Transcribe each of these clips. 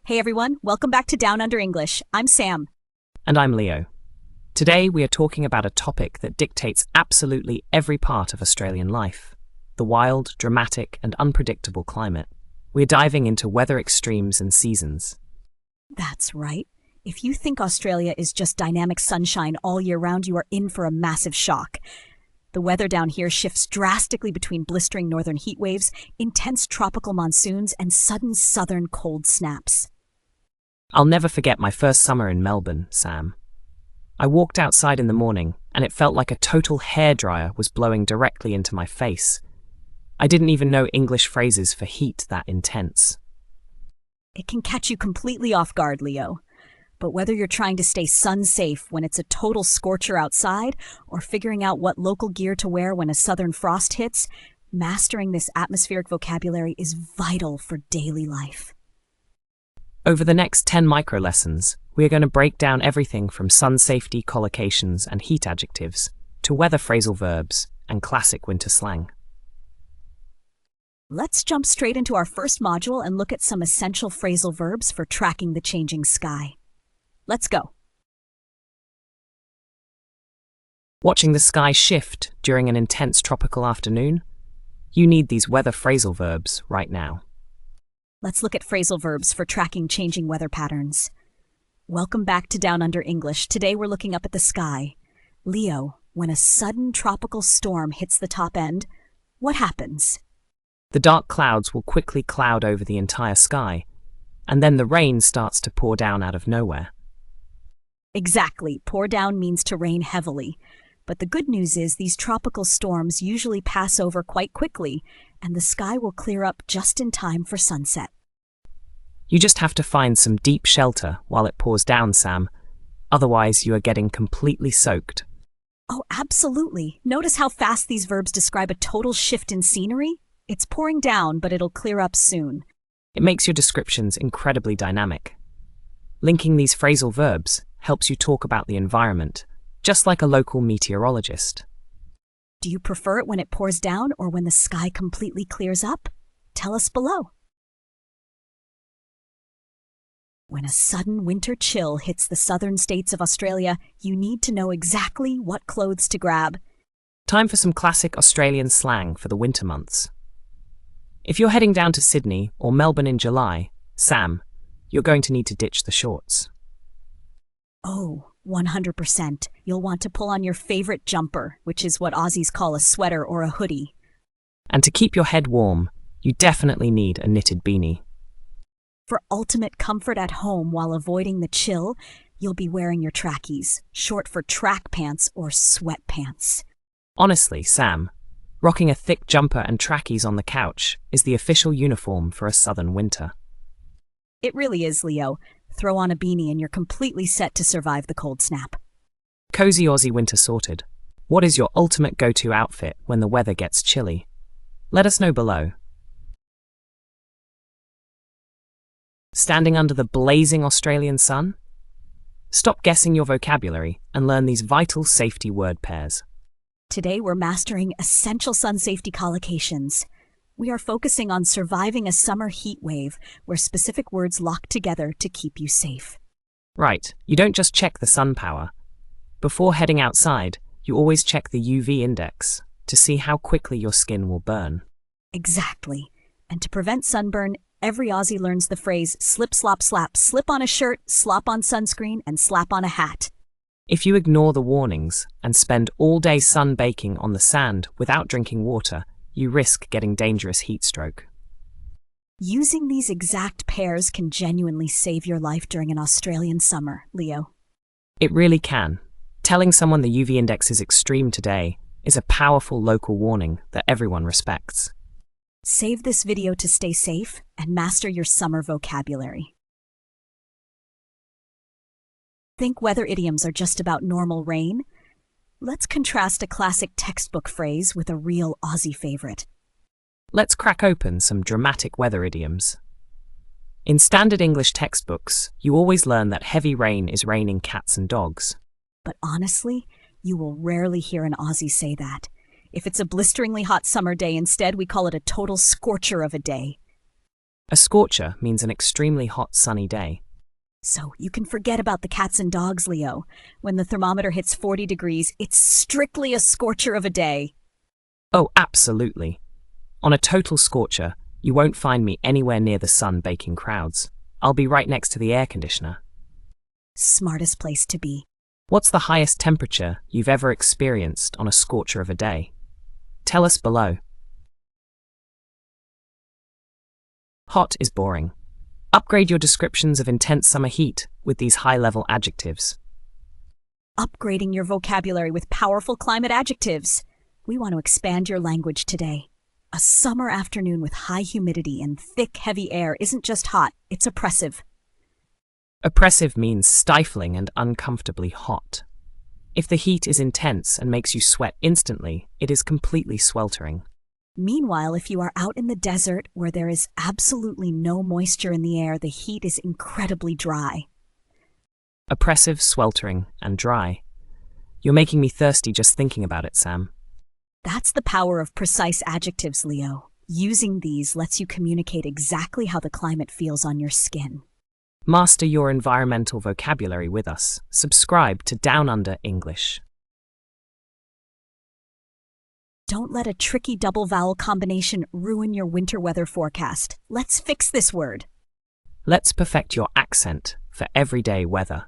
Hey everyone, welcome back to Down Under English. I'm Sam. And I'm Leo. Today we are talking about a topic that dictates absolutely every part of Australian life: the wild, dramatic, and unpredictable climate. We're diving into weather extremes and seasons. That's right. If you think Australia is just dynamic sunshine all year round, you are in for a massive shock. The weather down here shifts drastically between blistering northern heat waves, intense tropical monsoons, and sudden southern cold snaps. I'll never forget my first summer in Melbourne, Sam. I walked outside in the morning, and it felt like a total hairdryer was blowing directly into my face. I didn't even know English phrases for heat that intense. It can catch you completely off guard, Leo. But whether you're trying to stay sun-safe when it's a total scorcher outside, or figuring out what local gear to wear when a southern frost hits, mastering this atmospheric vocabulary is vital for daily life. Over the next 10 micro lessons, we are going to break down everything from sun safety collocations and heat adjectives to weather phrasal verbs and classic winter slang. Let's jump straight into our first module and look at some essential phrasal verbs for tracking the changing sky. Let's go. Watching the sky shift during an intense tropical afternoon? You need these weather phrasal verbs right now. Let's look at phrasal verbs for tracking changing weather patterns. Welcome back to Down Under English. Today we're looking up at the sky. Leo, when a sudden tropical storm hits the top end, what happens? The dark clouds will quickly cloud over the entire sky, and then the rain starts to pour down out of nowhere. Exactly. Pour down means to rain heavily. But the good news is these tropical storms usually pass over quite quickly, and the sky will clear up just in time for sunset. You just have to find some deep shelter while it pours down, Sam. Otherwise, you are getting completely soaked. Oh, absolutely. Notice how fast these verbs describe a total shift in scenery? It's pouring down, but it'll clear up soon. It makes your descriptions incredibly dynamic. Linking these phrasal verbs helps you talk about the environment, just like a local meteorologist. Do you prefer it when it pours down or when the sky completely clears up? Tell us below. When a sudden winter chill hits the southern states of Australia, you need to know exactly what clothes to grab. Time for some classic Australian slang for the winter months. If you're heading down to Sydney or Melbourne in July, Sam, you're going to need to ditch the shorts. Oh, 100%. You'll want to pull on your favorite jumper, which is what Aussies call a sweater or a hoodie. And to keep your head warm, you definitely need a knitted beanie. For ultimate comfort at home while avoiding the chill, you'll be wearing your trackies, short for track pants or sweat pants. Honestly, Sam, rocking a thick jumper and trackies on the couch is the official uniform for a southern winter. It really is, Leo. Throw on a beanie and you're completely set to survive the cold snap. Cozy Aussie winter sorted. What is your ultimate go-to outfit when the weather gets chilly? Let us know below. Standing under the blazing Australian sun? Stop guessing your vocabulary and learn these vital safety word pairs. Today we're mastering essential sun safety collocations. We are focusing on surviving a summer heat wave where specific words lock together to keep you safe. Right, you don't just check the sun power. Before heading outside, you always check the UV index to see how quickly your skin will burn. Exactly. And to prevent sunburn, every Aussie learns the phrase slip, slop, slap, slip on a shirt, slop on sunscreen, and slap on a hat. If you ignore the warnings and spend all day sunbaking on the sand without drinking water, you risk getting dangerous heat stroke. Using these exact pairs can genuinely save your life during an Australian summer, Leo. It really can. Telling someone the UV index is extreme today is a powerful local warning that everyone respects. Save this video to stay safe and master your summer vocabulary. Think weather idioms are just about normal rain? Let's contrast a classic textbook phrase with a real Aussie favorite. Let's crack open some dramatic weather idioms. In standard English textbooks, you always learn that heavy rain is raining cats and dogs. But honestly, you will rarely hear an Aussie say that. If it's a blisteringly hot summer day, instead we call it a total scorcher of a day. A scorcher means an extremely hot sunny day. So you can forget about the cats and dogs, Leo. When the thermometer hits 40 degrees, it's strictly a scorcher of a day. Oh, absolutely. On a total scorcher, you won't find me anywhere near the sun baking crowds. I'll be right next to the air conditioner. Smartest place to be. What's the highest temperature you've ever experienced on a scorcher of a day? Tell us below. Hot is boring. Upgrade your descriptions of intense summer heat with these high-level adjectives. Upgrading your vocabulary with powerful climate adjectives. We want to expand your language today. A summer afternoon with high humidity and thick, heavy air isn't just hot, it's oppressive. Oppressive means stifling and uncomfortably hot. If the heat is intense and makes you sweat instantly, it is completely sweltering. Meanwhile, if you are out in the desert where there is absolutely no moisture in the air, the heat is incredibly dry. Oppressive, sweltering, and dry. You're making me thirsty just thinking about it, Sam. That's the power of precise adjectives, Leo. Using these lets you communicate exactly how the climate feels on your skin. Master your environmental vocabulary with us. Subscribe to Down Under English. Don't let a tricky double vowel combination ruin your winter weather forecast. Let's fix this word. Let's perfect your accent for everyday weather.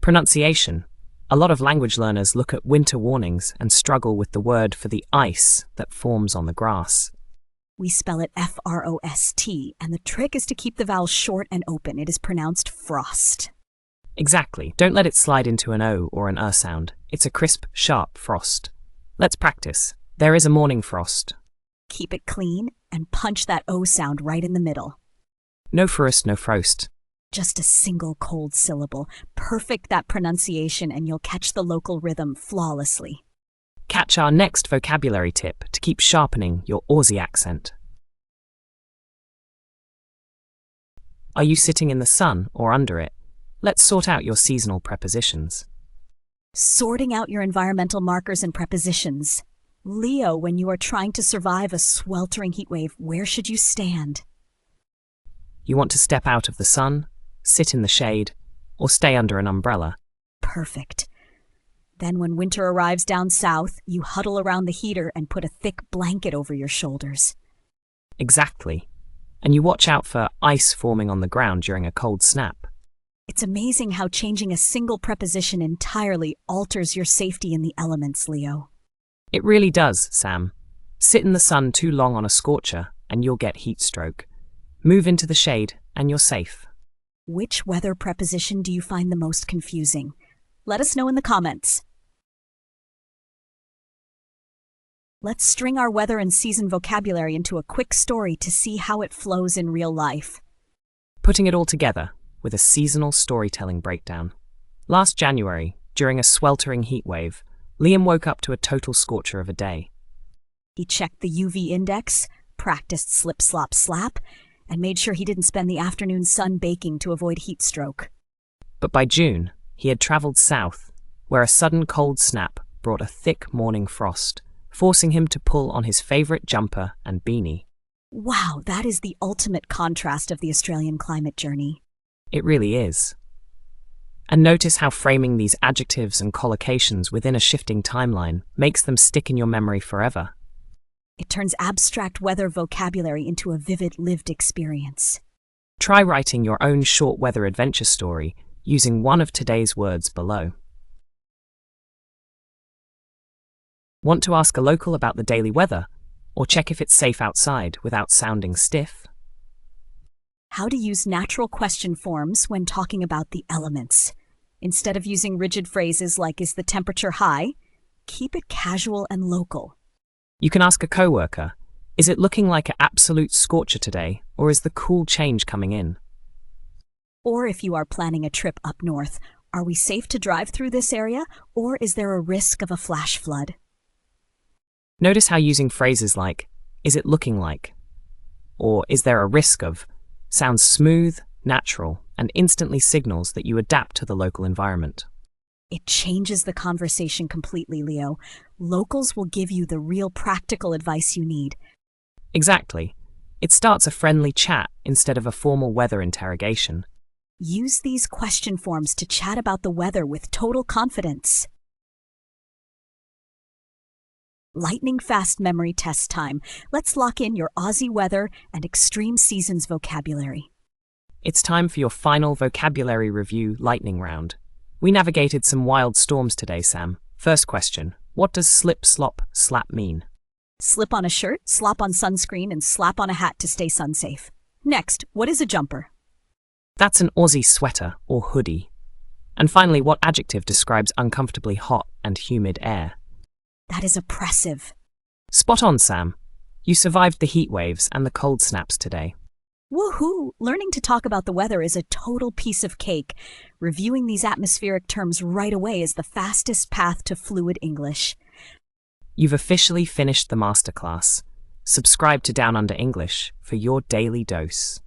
Pronunciation. A lot of language learners look at winter warnings and struggle with the word for the ice that forms on the grass. We spell it F-R-O-S-T, and the trick is to keep the vowel short and open. It is pronounced frost. Exactly. Don't let it slide into an O or an sound. It's a crisp, sharp frost. Let's practice. There is a morning frost. Keep it clean and punch that O sound right in the middle. No frost, no frost. Just a single cold syllable. Perfect that pronunciation and you'll catch the local rhythm flawlessly. Catch our next vocabulary tip to keep sharpening your Aussie accent. Are you sitting in the sun or under it? Let's sort out your seasonal prepositions. Sorting out your environmental markers and prepositions. Leo, when you are trying to survive a sweltering heatwave, where should you stand? You want to step out of the sun, sit in the shade, or stay under an umbrella. Perfect. Then when winter arrives down south, you huddle around the heater and put a thick blanket over your shoulders. Exactly. And you watch out for ice forming on the ground during a cold snap. It's amazing how changing a single preposition entirely alters your safety in the elements, Leo. It really does, Sam. Sit in the sun too long on a scorcher and you'll get heat stroke. Move into the shade and you're safe. Which weather preposition do you find the most confusing? Let us know in the comments. Let's string our weather and season vocabulary into a quick story to see how it flows in real life. Putting it all together with a seasonal storytelling breakdown. Last January, during a sweltering heat wave, Liam woke up to a total scorcher of a day. He checked the UV index, practiced slip, slop, slap, and made sure he didn't spend the afternoon sun baking to avoid heat stroke. But by June, he had travelled south, where a sudden cold snap brought a thick morning frost, forcing him to pull on his favourite jumper and beanie. Wow, that is the ultimate contrast of the Australian climate journey. It really is. And notice how framing these adjectives and collocations within a shifting timeline makes them stick in your memory forever. It turns abstract weather vocabulary into a vivid lived experience. Try writing your own short weather adventure story using one of today's words below. Want to ask a local about the daily weather, or check if it's safe outside without sounding stiff? How to use natural question forms when talking about the elements. Instead of using rigid phrases like, is the temperature high? Keep it casual and local. You can ask a coworker, is it looking like an absolute scorcher today, or is the cool change coming in? Or if you are planning a trip up north, are we safe to drive through this area, or is there a risk of a flash flood? Notice how using phrases like, is it looking like, or is there a risk of, sounds smooth, natural, and instantly signals that you adapt to the local environment. It changes the conversation completely, Leo. Locals will give you the real practical advice you need. Exactly. It starts a friendly chat instead of a formal weather interrogation. Use these question forms to chat about the weather with total confidence. Lightning fast memory test time. Let's lock in your Aussie weather and extreme seasons vocabulary. It's time for your final vocabulary review lightning round. We navigated some wild storms today, Sam. First question, what does slip, slop, slap mean? Slip on a shirt, slop on sunscreen, and slap on a hat to stay sun safe. Next, what is a jumper? That's an Aussie sweater or hoodie. And finally, what adjective describes uncomfortably hot and humid air? That is oppressive. Spot on, Sam. You survived the heat waves and the cold snaps today. Woohoo! Learning to talk about the weather is a total piece of cake. Reviewing these atmospheric terms right away is the fastest path to fluid English. You've officially finished the masterclass. Subscribe to Down Under English for your daily dose.